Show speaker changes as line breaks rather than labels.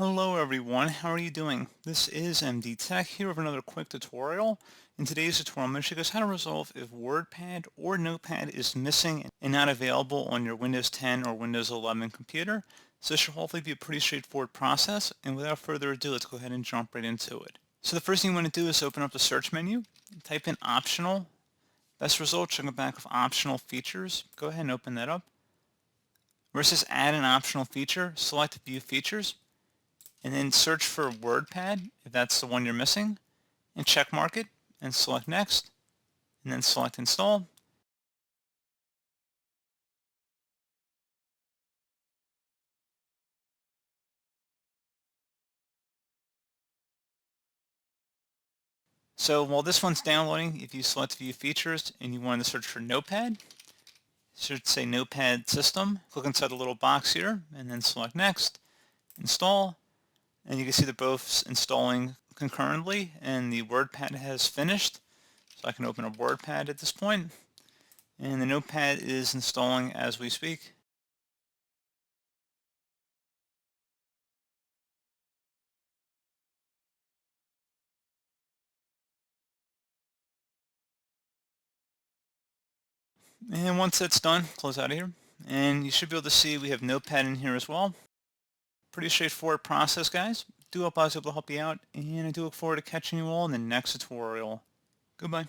Hello everyone, how are you doing? This is MD Tech here with another quick tutorial. In today's tutorial, I'm going to show you guys how to resolve if WordPad or Notepad is missing and not available on your Windows 10 or Windows 11 computer. So this should hopefully be a pretty straightforward process, and without further ado, let's go ahead and jump right into it. So the first thing you want to do is open up the search menu, type in optional. Best result should come back with optional features. Go ahead and open that up. Where it says add an optional feature, select view features, and then search for WordPad if that's the one you're missing, and check mark it, and select next, and then select install. So while this one's downloading, if you select view features and you want to search for Notepad, it should say Notepad system. Click inside the little box here, and then select next, install, and you can see they're both installing concurrently, and the WordPad has finished. So I can open up WordPad at this point, and the Notepad is installing as we speak. And once that's done, close out of here. And you should be able to see we have Notepad in here as well. Pretty straightforward process, guys. Do hope I was able to help you out, and I do look forward to catching you all in the next tutorial. Goodbye.